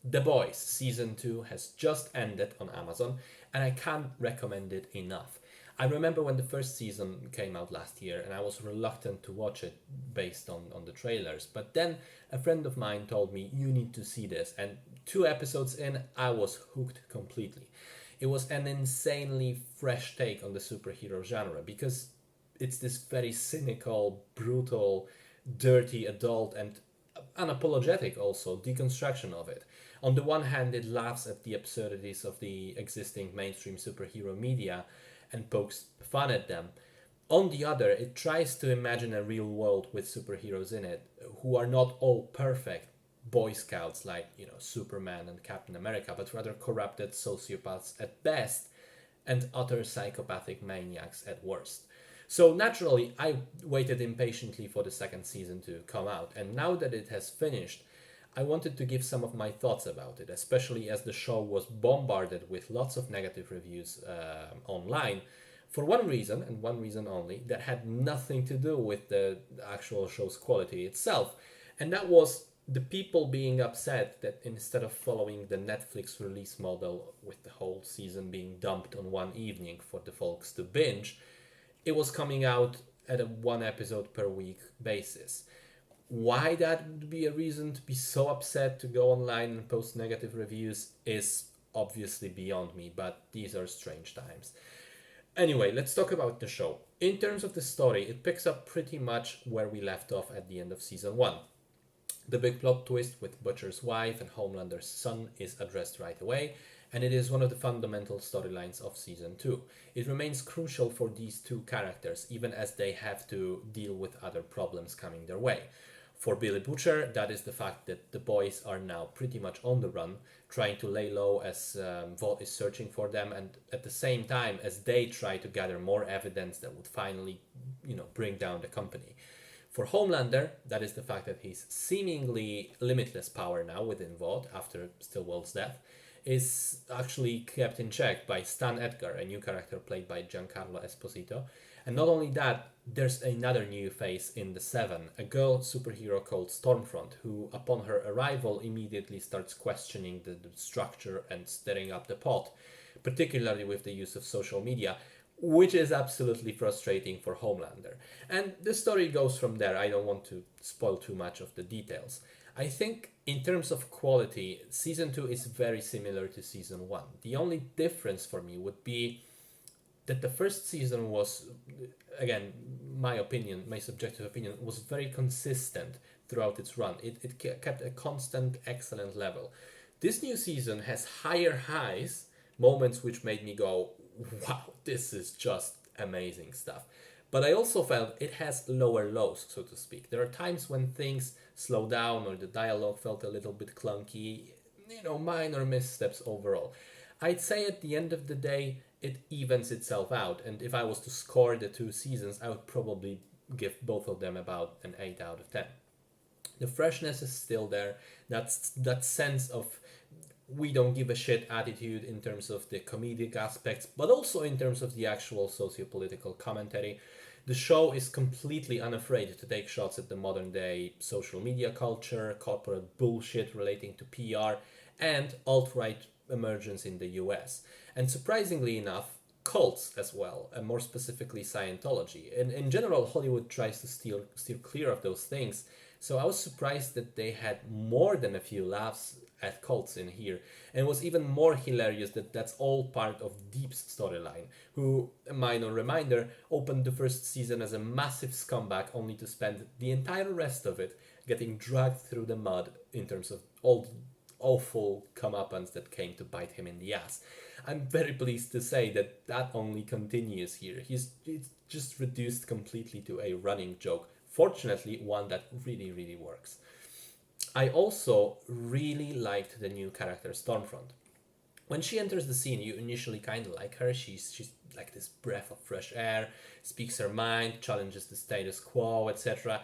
The Boys season 2 has just ended on Amazon, and I can't recommend it enough. I remember when the first season came out last year, and I was reluctant to watch it based on the trailers. But then a friend of mine told me, "You need to see this." And 2 episodes in, I was hooked completely. It was an insanely fresh take on the superhero genre because it's this very cynical, brutal, dirty, adult, and unapologetic also deconstruction of it. On the one hand, it laughs at the absurdities of the existing mainstream superhero media and pokes fun at them. On the other, it tries to imagine a real world with superheroes in it who are not all perfect Boy Scouts like, Superman and Captain America, but rather corrupted sociopaths at best and utter psychopathic maniacs at worst. So naturally, I waited impatiently for the second season to come out, and now that it has finished, I wanted to give some of my thoughts about it, especially as the show was bombarded with lots of negative reviews online for one reason, and one reason only, that had nothing to do with the actual show's quality itself. And that was the people being upset that instead of following the Netflix release model with the whole season being dumped on one evening for the folks to binge, it was coming out at a one episode per week basis. Why that would be a reason to be so upset to go online and post negative reviews is obviously beyond me, but these are strange times. Anyway, let's talk about the show. In terms of the story, it picks up pretty much where we left off at the end of season 1. The big plot twist with Butcher's wife and Homelander's son is addressed right away, and it is one of the fundamental storylines of season 2. It remains crucial for these two characters, even as they have to deal with other problems coming their way. For Billy Butcher, that is the fact that the boys are now pretty much on the run, trying to lay low as Vought is searching for them, and at the same time as they try to gather more evidence that would finally, bring down the company. For Homelander, that is the fact that his seemingly limitless power now within Vought after Stillwell's death is actually kept in check by Stan Edgar, a new character played by Giancarlo Esposito. And not only that, there's another new face in the Seven, a girl superhero called Stormfront, who, upon her arrival, immediately starts questioning the structure and stirring up the pot, particularly with the use of social media, which is absolutely frustrating for Homelander. And the story goes from there. I don't want to spoil too much of the details. I think in terms of quality, season 2 is very similar to season 1. The only difference for me would be that the first season was, again, my opinion, my subjective opinion, was very consistent throughout its run. It kept a constant, excellent level. This new season has higher highs, moments which made me go, wow, this is just amazing stuff. But I also felt it has lower lows, so to speak. There are times when things slow down or the dialogue felt a little bit clunky, minor missteps overall. I'd say at the end of the day, it evens itself out. And if I was to score the two seasons, I would probably give both of them about an 8 out of 10. The freshness is still there. That sense of we don't give a shit attitude in terms of the comedic aspects, but also in terms of the actual socio-political commentary. The show is completely unafraid to take shots at the modern day social media culture, corporate bullshit relating to PR, and alt-right emergence in the US. And surprisingly enough, cults as well, and more specifically Scientology. In general, Hollywood tries to steer clear of those things, so I was surprised that they had more than a few laughs at cults in here, and it was even more hilarious that that's all part of Deep's storyline, who, a minor reminder, opened the first season as a massive scumbag only to spend the entire rest of it getting dragged through the mud in terms of all the awful comeuppance that came to bite him in the ass. I'm very pleased to say that only continues here. It's just reduced completely to a running joke. Fortunately, one that really, really works. I also really liked the new character Stormfront. When she enters the scene, you initially kind of like her. She's like this breath of fresh air, speaks her mind, challenges the status quo, etc.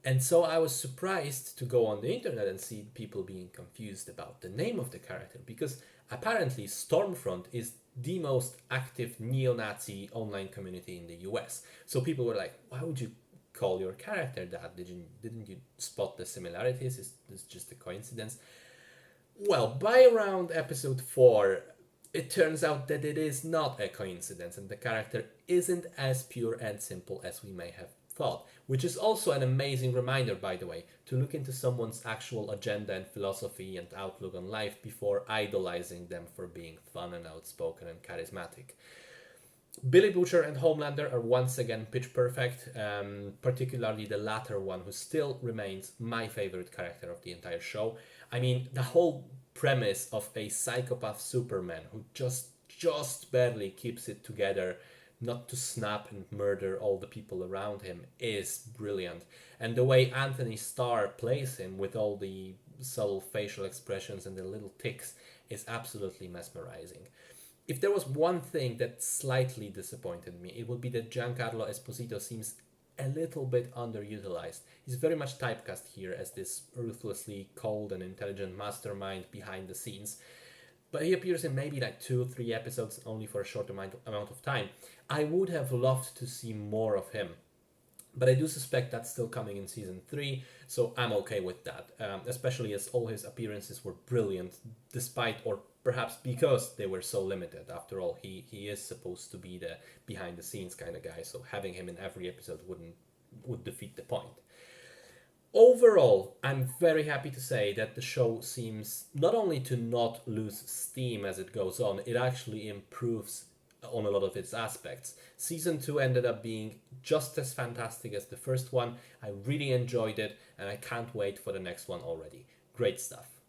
And so I was surprised to go on the internet and see people being confused about the name of the character, because apparently Stormfront is the most active neo-Nazi online community in the US. So people were like, why would you call your character that? Didn't you spot the similarities? Is this just a coincidence? Well, by around episode 4, it turns out that it is not a coincidence and the character isn't as pure and simple as we may have thought, which is also an amazing reminder, by the way, to look into someone's actual agenda and philosophy and outlook on life before idolizing them for being fun and outspoken and charismatic. Billy Butcher and Homelander are once again pitch perfect, particularly the latter one, who still remains my favorite character of the entire show. I mean, the whole premise of a psychopath Superman who just barely keeps it together not to snap and murder all the people around him is brilliant. And the way Anthony Starr plays him with all the subtle facial expressions and the little tics is absolutely mesmerizing. If there was one thing that slightly disappointed me, it would be that Giancarlo Esposito seems a little bit underutilized. He's very much typecast here as this ruthlessly cold and intelligent mastermind behind the scenes. But he appears in maybe like 2 or 3 episodes only for a short amount of time. I would have loved to see more of him. But I do suspect that's still coming in season 3, so I'm okay with that. Especially as all his appearances were brilliant, despite or perhaps because they were so limited. After all, he is supposed to be the behind the scenes kind of guy, so having him in every episode would defeat the point. Overall, I'm very happy to say that the show seems not only to not lose steam as it goes on, it actually improves on a lot of its aspects. Season 2 ended up being just as fantastic as the first one. I really enjoyed it and I can't wait for the next one already. Great stuff.